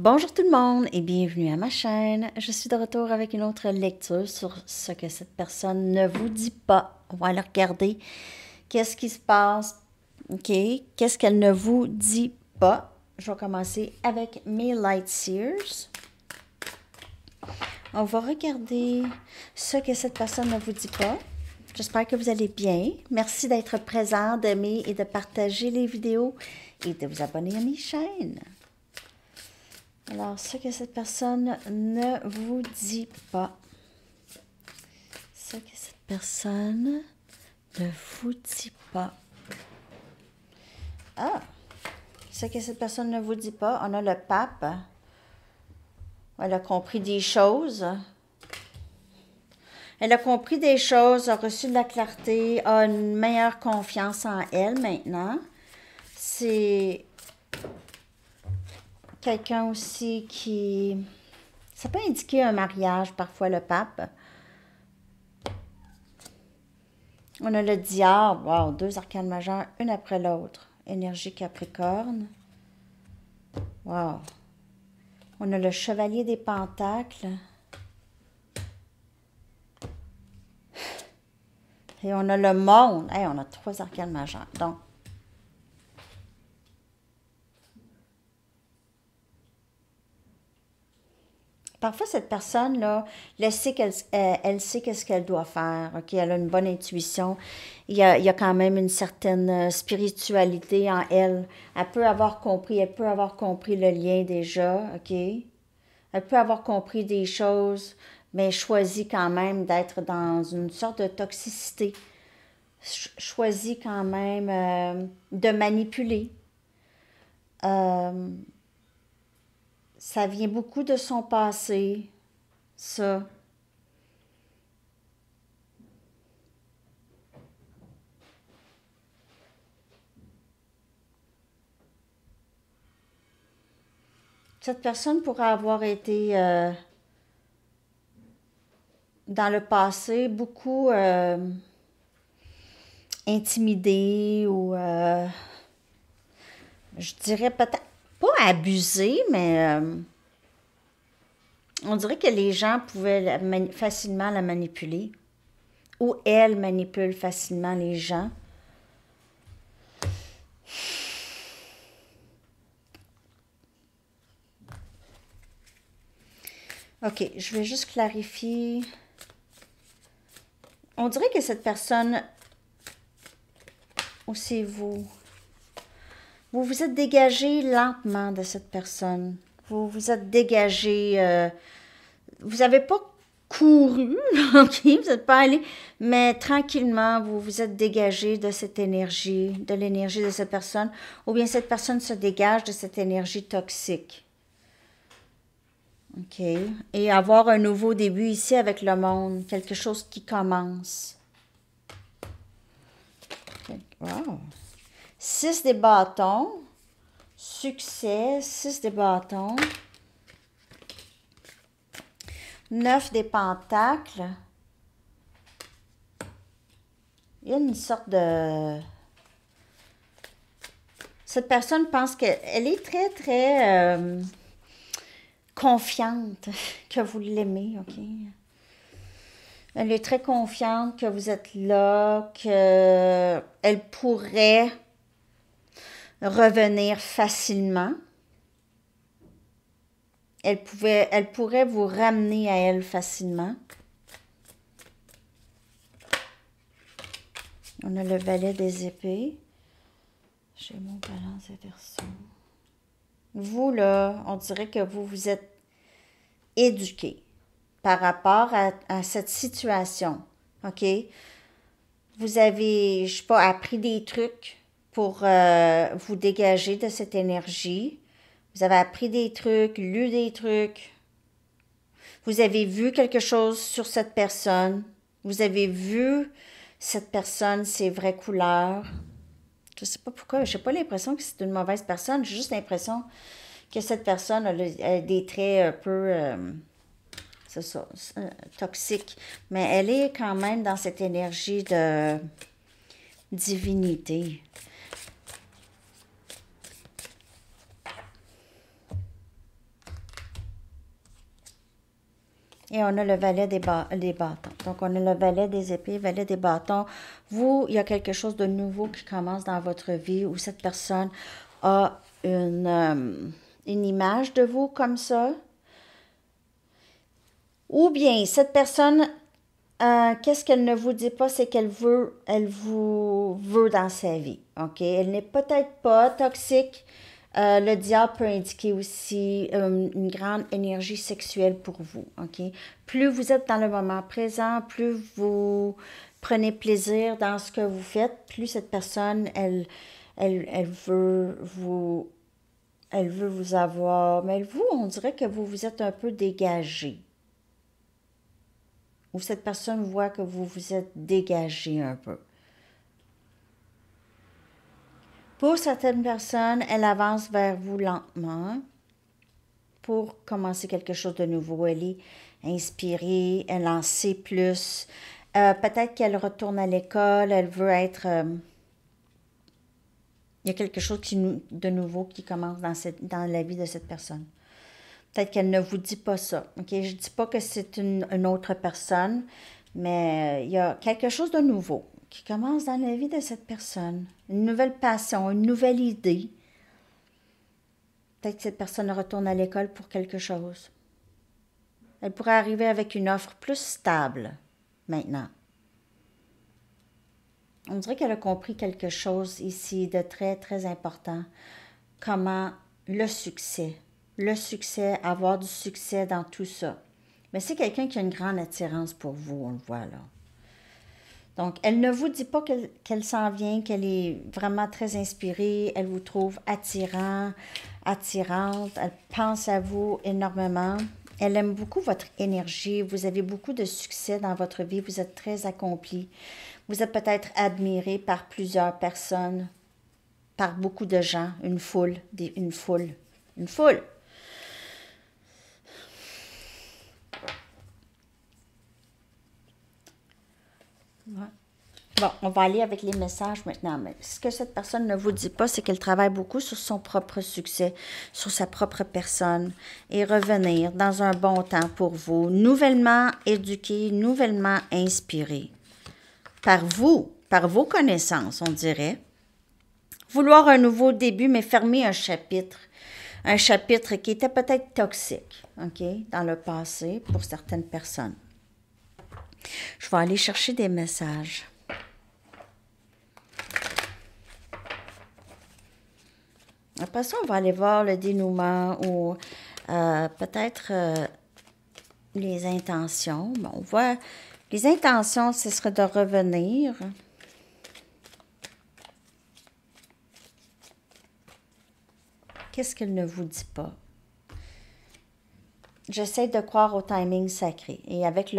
Bonjour tout le monde et bienvenue à ma chaîne. Je suis de retour avec une autre lecture sur ce que cette personne ne vous dit pas. On va aller regarder qu'est-ce qui se passe. OK? Qu'est-ce qu'elle ne vous dit pas? Je vais commencer avec mes Light Seers. On va regarder ce que cette personne ne vous dit pas. J'espère que vous allez bien. Merci d'être présent, d'aimer et de partager les vidéos et de vous abonner à mes chaînes. Alors, ce que cette personne ne vous dit pas. Ce que cette personne ne vous dit pas. Ah! Ce que cette personne ne vous dit pas, on a le pape. Elle a compris des choses. Elle a compris des choses, a reçu de la clarté, a une meilleure confiance en elle maintenant. C'est quelqu'un aussi qui... Ça peut indiquer un mariage, parfois, le pape. On a le diable. Wow, deux arcanes majeures, une après l'autre. Énergie Capricorne. Wow. On a le chevalier des pentacles. Et on a le monde. Hey, on a trois arcanes majeures. Donc, parfois, cette personne-là, elle sait qu'est-ce qu'elle doit faire. OK? Elle a une bonne intuition. Il y a quand même une certaine spiritualité en elle. Elle peut avoir compris le lien déjà. OK? Elle peut avoir compris des choses, mais choisit quand même d'être dans une sorte de toxicité. Choisit quand même de manipuler. Ça vient beaucoup de son passé, ça. Cette personne pourrait avoir été dans le passé beaucoup intimidée ou je dirais peut-être pas abusée, mais on dirait que les gens pouvaient facilement la manipuler. Ou elle manipule facilement les gens. OK, je vais juste clarifier. On dirait que cette personne, ou c'est vous, vous vous êtes dégagé lentement de cette personne. Vous vous êtes dégagé, vous n'avez pas couru, OK, vous n'êtes pas allé, mais tranquillement, vous vous êtes dégagé de cette énergie, de l'énergie de cette personne, ou bien cette personne se dégage de cette énergie toxique. OK. Et avoir un nouveau début ici avec le monde. Quelque chose qui commence. Wow. 6 des bâtons. Succès. 6 des bâtons. 9 des pentacles. Il y a une sorte de... Cette personne pense qu'elle est très, très... confiante que vous l'aimez, OK? Elle est très confiante que vous êtes là, qu'elle pourrait revenir facilement. Elle pourrait vous ramener à elle facilement. On a le valet des épées. J'ai mon balance inversion. Vous, là, on dirait que vous vous êtes éduqué par rapport à cette situation, OK? Vous avez, je sais pas, appris des trucs pour vous dégager de cette énergie. Vous avez appris des trucs, lu des trucs. Vous avez vu quelque chose sur cette personne. Vous avez vu cette personne, ses vraies couleurs. Je sais pas pourquoi, je n'ai pas l'impression que c'est une mauvaise personne. J'ai juste l'impression que cette personne a des traits un peu, c'est ça, toxiques. Mais elle est quand même dans cette énergie de divinité. Et on a le valet des bâtons. Donc, on a le valet des épées, valet des bâtons. Vous, il y a quelque chose de nouveau qui commence dans votre vie où cette personne a une image de vous comme ça. Ou bien, cette personne, qu'est-ce qu'elle ne vous dit pas, c'est elle vous veut dans sa vie. OK? Elle n'est peut-être pas toxique. Le diable peut indiquer aussi une grande énergie sexuelle pour vous. OK? Plus vous êtes dans le moment présent, plus vous prenez plaisir dans ce que vous faites, plus cette personne, elle veut vous avoir. Mais vous, on dirait que vous vous êtes un peu dégagé. Ou cette personne voit que vous vous êtes dégagé un peu. Pour certaines personnes, elle avance vers vous lentement pour commencer quelque chose de nouveau. Elle est inspirée, elle en sait plus. Peut-être qu'elle retourne à l'école, elle veut être... il y a quelque chose de nouveau qui commence dans la vie de cette personne. Peut-être qu'elle ne vous dit pas ça. OK? Je ne dis pas que c'est une autre personne, mais il y a quelque chose de nouveau qui commence dans la vie de cette personne. Une nouvelle passion, une nouvelle idée. Peut-être que cette personne retourne à l'école pour quelque chose. Elle pourrait arriver avec une offre plus stable maintenant. On dirait qu'elle a compris quelque chose ici de très, très important. Comment le succès, avoir du succès dans tout ça. Mais c'est quelqu'un qui a une grande attirance pour vous, on le voit là. Donc, elle ne vous dit pas qu'elle s'en vient, qu'elle est vraiment très inspirée, elle vous trouve attirante, elle pense à vous énormément. Elle aime beaucoup votre énergie, vous avez beaucoup de succès dans votre vie, vous êtes très accompli. Vous êtes peut-être admiré par plusieurs personnes, par beaucoup de gens, une foule. Ouais. Bon, on va aller avec les messages maintenant. Mais ce que cette personne ne vous dit pas, c'est qu'elle travaille beaucoup sur son propre succès, sur sa propre personne et revenir dans un bon temps pour vous, nouvellement éduqué, nouvellement inspiré. Par vous, par vos connaissances, on dirait. Vouloir un nouveau début, mais fermer un chapitre. Un chapitre qui était peut-être toxique, OK, dans le passé pour certaines personnes. Je vais aller chercher des messages. Après ça, on va aller voir le dénouement ou peut-être les intentions. Bon, on voit les intentions, ce serait de revenir. Qu'est-ce qu'elle ne vous dit pas? J'essaie de croire au timing sacré. Et avec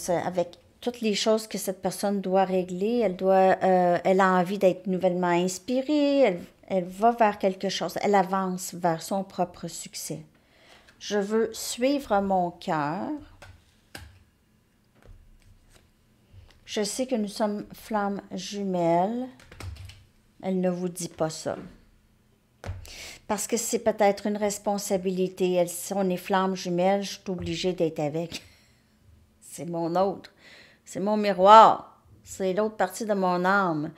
avec toutes les choses que cette personne doit régler, elle a envie d'être nouvellement inspirée, elle va vers quelque chose, elle avance vers son propre succès. Je veux suivre mon cœur. Je sais que nous sommes flammes jumelles. Elle ne vous dit pas ça. Parce que c'est peut-être une responsabilité. Si on est flammes jumelles, je suis obligée d'être avec. C'est mon autre. C'est mon miroir. C'est l'autre partie de mon âme.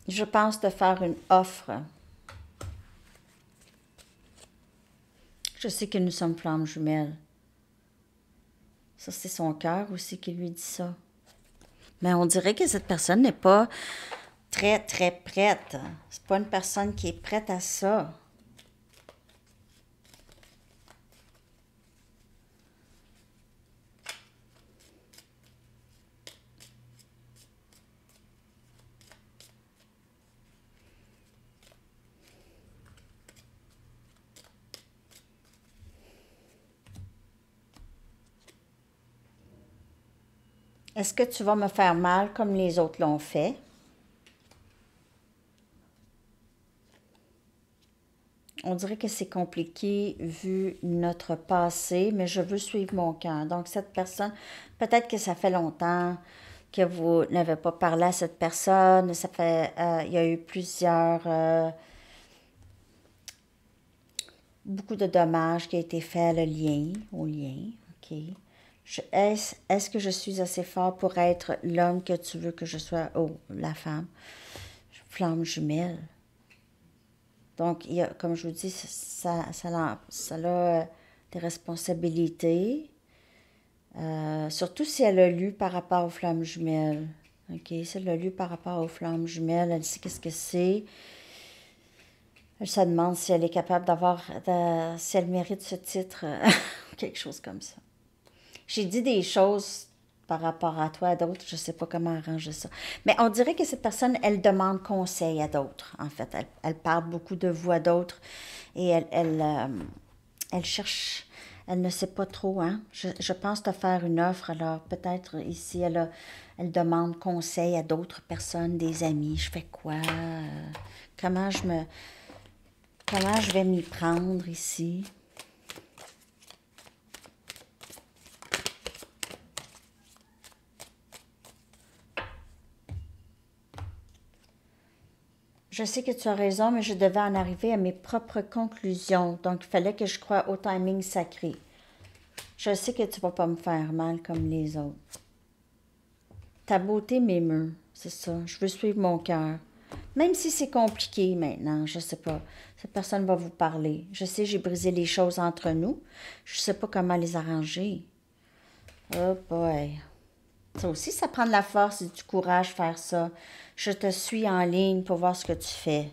Je pense de faire une offre. Je sais que nous sommes flammes jumelles. Ça, c'est son cœur aussi qui lui dit ça. Mais on dirait que cette personne n'est pas très, très prête. C'est pas une personne qui est prête à ça. Est-ce que tu vas me faire mal comme les autres l'ont fait? On dirait que c'est compliqué vu notre passé, mais je veux suivre mon cœur. Donc, cette personne, peut-être que ça fait longtemps que vous n'avez pas parlé à cette personne. Ça fait, il y a eu plusieurs beaucoup de dommages qui a été fait à le lien, au lien, ok. Est-ce que je suis assez fort pour être l'homme que tu veux que je sois? Oh, la femme. Flamme jumelle. Donc, il y a, comme je vous dis, ça a des responsabilités. Surtout si elle a lu par rapport aux flammes jumelles. OK, si elle a lu par rapport aux flammes jumelles, elle sait qu'est-ce que c'est. Elle se demande si elle est capable si elle mérite ce titre, quelque chose comme ça. J'ai dit des choses par rapport à toi, à d'autres, je ne sais pas comment arranger ça. Mais on dirait que cette personne, elle demande conseil à d'autres, en fait. Elle parle beaucoup de vous à d'autres et elle cherche, elle ne sait pas trop, hein. Je pense te faire une offre, alors peut-être ici, elle demande conseil à d'autres personnes, des amis. Je fais quoi? Comment comment je vais m'y prendre ici? Je sais que tu as raison, mais je devais en arriver à mes propres conclusions. Donc, il fallait que je croie au timing sacré. Je sais que tu vas pas me faire mal comme les autres. Ta beauté m'émeut, c'est ça. Je veux suivre mon cœur. Même si c'est compliqué maintenant, je sais pas. Cette personne va vous parler. Je sais, j'ai brisé les choses entre nous. Je sais pas comment les arranger. Oh boy. Ça aussi, ça prend de la force et du courage faire ça. Je te suis en ligne pour voir ce que tu fais.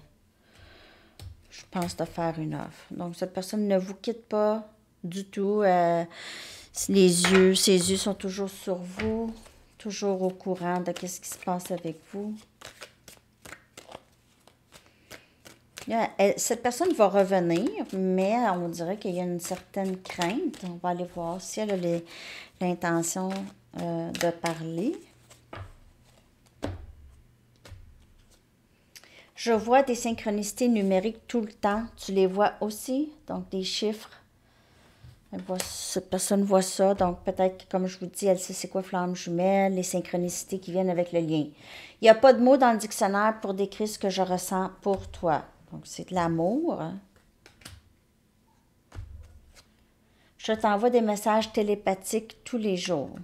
Je pense te faire une offre. Donc, cette personne ne vous quitte pas du tout. Ses yeux sont toujours sur vous, toujours au courant de ce qui se passe avec vous. Cette personne va revenir, mais on dirait qu'il y a une certaine crainte. On va aller voir si elle a l'intention de parler. Je vois des synchronicités numériques tout le temps. Tu les vois aussi? Donc, des chiffres. Cette personne voit ça. Donc, peut-être, comme je vous dis, elle sait c'est quoi flamme jumelle, les synchronicités qui viennent avec le lien. Il n'y a pas de mot dans le dictionnaire pour décrire ce que je ressens pour toi. Donc, c'est de l'amour. Je t'envoie des messages télépathiques tous les jours.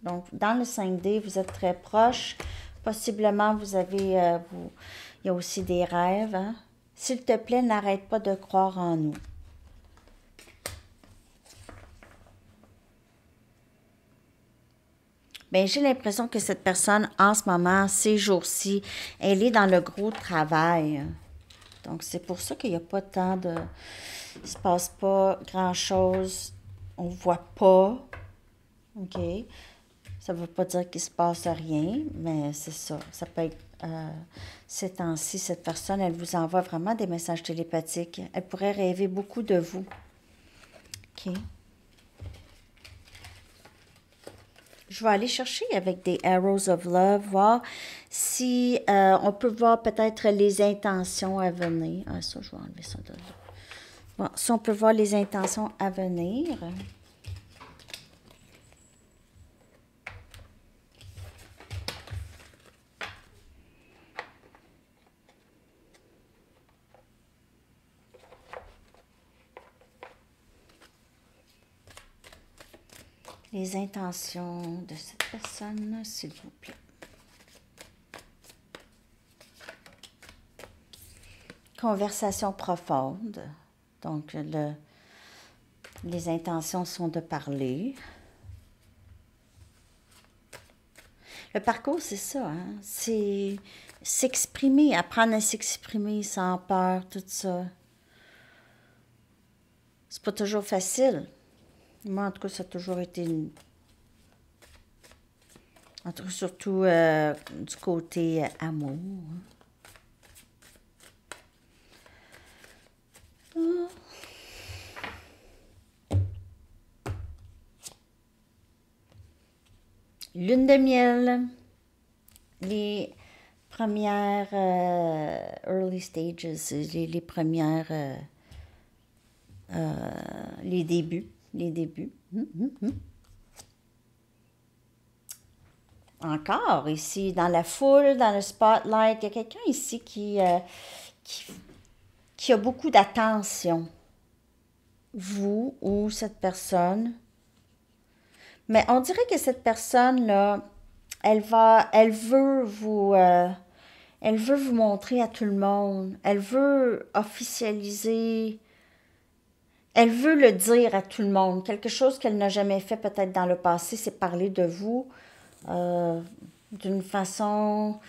Donc, dans le 5D, vous êtes très proches. Possiblement, vous avez... il y a aussi des rêves. Hein? S'il te plaît, n'arrête pas de croire en nous. Bien, j'ai l'impression que cette personne, en ce moment, ces jours-ci, elle est dans le gros travail. Donc, c'est pour ça qu'il n'y a pas tant de... Il ne se passe pas grand-chose. On ne voit pas. OK? Ça ne veut pas dire qu'il ne se passe rien, mais c'est ça. Ça peut être... ces temps-ci, cette personne, elle vous envoie vraiment des messages télépathiques. Elle pourrait rêver beaucoup de vous. OK? Je vais aller chercher avec des Arrows of Love, voir si on peut voir peut-être les intentions à venir. Ah, ça, je vais enlever ça de là. Bon, si on peut voir les intentions à venir. Les intentions de cette personne, s'il vous plaît. Conversation profonde. Donc, les intentions sont de parler. Le parcours, c'est ça, hein? C'est s'exprimer, apprendre à s'exprimer sans peur, tout ça. C'est pas toujours facile. Moi, en tout cas, ça a toujours été surtout du côté amour. Oh. Lune de miel. Les premières early stages, les premières... les débuts. Encore ici, dans la foule, dans le spotlight, il y a quelqu'un ici qui a beaucoup d'attention. vous ou cette personne. Mais on dirait que cette personne-là, elle veut vous montrer à tout le monde. Elle veut officialiser. Elle veut le dire à tout le monde. Quelque chose qu'elle n'a jamais fait peut-être dans le passé, c'est parler de vous d'une façon...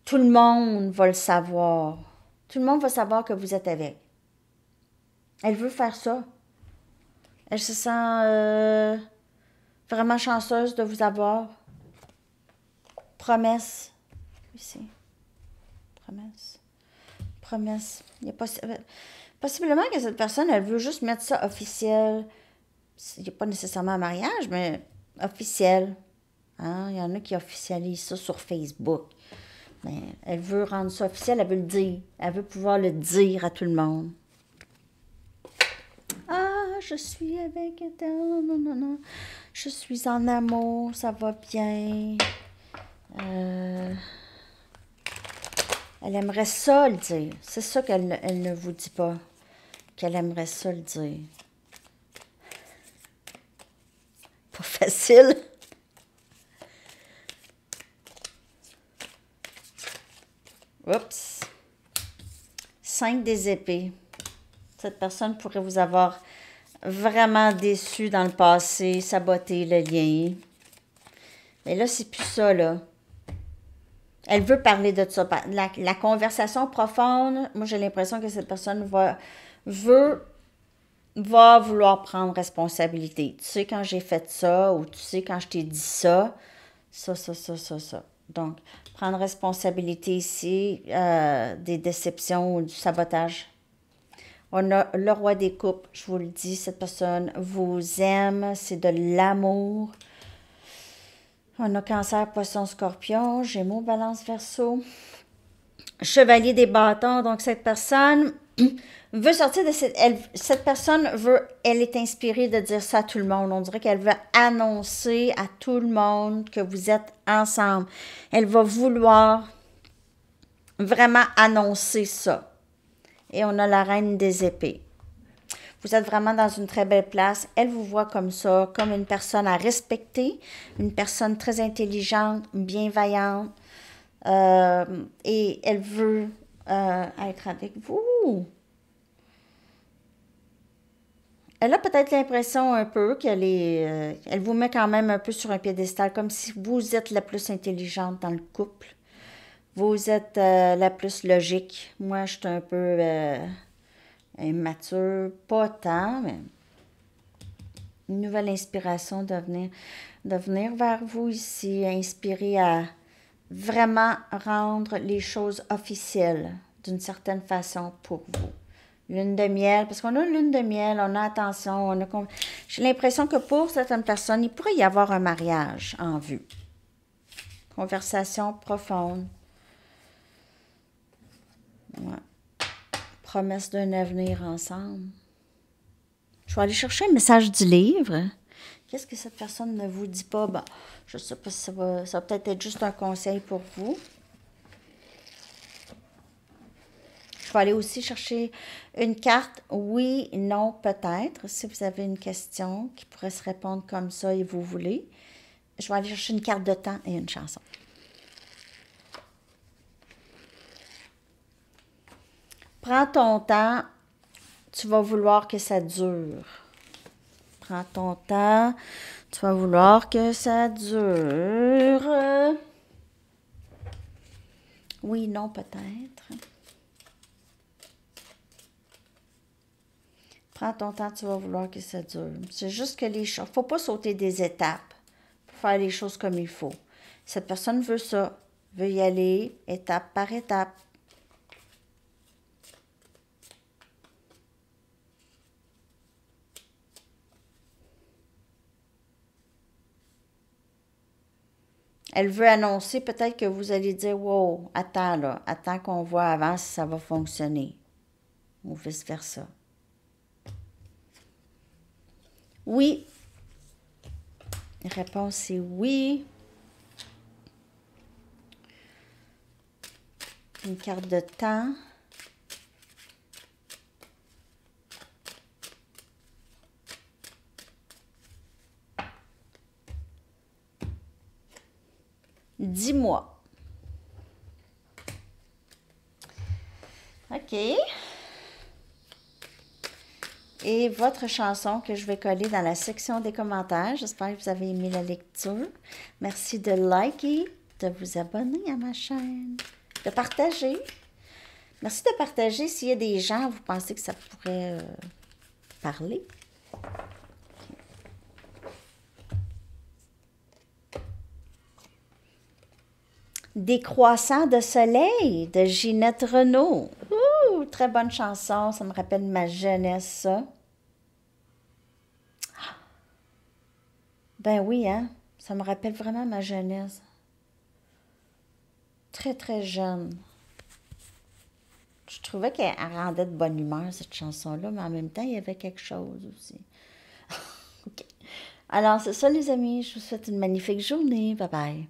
Tout le monde va le savoir. Tout le monde va savoir que vous êtes avec. Elle veut faire ça. Elle se sent vraiment chanceuse de vous avoir. Promesse. Ici. Promesse. Promesse. Il y a possiblement que cette personne, elle veut juste mettre ça officiel. Il n'y a pas nécessairement un mariage, mais officiel. Hein? Il y en a qui officialisent ça sur Facebook. Mais elle veut rendre ça officiel, elle veut le dire. Elle veut pouvoir le dire à tout le monde. Ah, je suis avec... Non, non, non. Je suis en amour, ça va bien. Elle aimerait ça le dire. C'est ça qu'elle ne vous dit pas. Qu'elle aimerait ça le dire. Pas facile. Oups. 5 des épées. Cette personne pourrait vous avoir vraiment déçu dans le passé, saboter le lien. Mais là, c'est plus ça, là. Elle veut parler de ça. La conversation profonde, moi, j'ai l'impression que cette personne va vouloir prendre responsabilité. Tu sais quand j'ai fait ça, ou tu sais quand je t'ai dit ça, ça. Donc, prendre responsabilité ici des déceptions ou du sabotage. On a le roi des coupes, je vous le dis, cette personne vous aime, c'est de l'amour. On a cancer, poisson, scorpion, gémeaux, balance, verseau. Chevalier des bâtons, donc cette personne veut sortir de cette personne elle est inspirée de dire ça à tout le monde. On dirait qu'elle veut annoncer à tout le monde que vous êtes ensemble. Elle va vouloir vraiment annoncer ça. Et on a la reine des épées. Vous êtes vraiment dans une très belle place. Elle vous voit comme ça, comme une personne à respecter, une personne très intelligente, bienveillante. Et elle veut être avec vous. Elle a peut-être l'impression un peu elle vous met quand même un peu sur un piédestal, comme si vous êtes la plus intelligente dans le couple. Vous êtes la plus logique. Moi, je suis un peu immature, pas tant, mais une nouvelle inspiration de venir vers vous ici, inspirée à vraiment rendre les choses officielles d'une certaine façon pour vous. Lune de miel, parce qu'on a une lune de miel, on a attention, j'ai l'impression que pour certaines personnes, il pourrait y avoir un mariage en vue. Conversation profonde. Ouais. Promesse d'un avenir ensemble. Je vais aller chercher un message du livre. Qu'est-ce que cette personne ne vous dit pas? Ben, je ne sais pas si ça va peut-être être juste un conseil pour vous. Je vais aller aussi chercher une carte oui, non, peut-être. Si vous avez une question qui pourrait se répondre comme ça et vous voulez. Je vais aller chercher une carte de temps et une chanson. Prends ton temps. Tu vas vouloir que ça dure. Prends ton temps. Tu vas vouloir que ça dure. Oui, non, peut-être. Prends ton temps, tu vas vouloir que ça dure. C'est juste que les choses... Il ne faut pas sauter des étapes pour faire les choses comme il faut. Cette personne veut ça. Veut y aller étape par étape. Elle veut annoncer peut-être que vous allez dire « Wow, attends là, attends qu'on voit avant si ça va fonctionner. » Ou vice-versa. Oui. La réponse est oui. Une carte de temps. Dis-moi. OK. Et votre chanson que je vais coller dans la section des commentaires. J'espère que vous avez aimé la lecture. Merci de liker, de vous abonner à ma chaîne, de partager. Merci de partager s'il y a des gens, vous pensez que ça pourrait parler. Des croissants de soleil de Ginette Renault. Ouh, très bonne chanson, ça me rappelle ma jeunesse, ça. Ben oui, hein, ça me rappelle vraiment ma jeunesse. Très, très jeune. Je trouvais qu'elle rendait de bonne humeur, cette chanson-là, mais en même temps, il y avait quelque chose aussi. OK. Alors, c'est ça, les amis. Je vous souhaite une magnifique journée. Bye bye.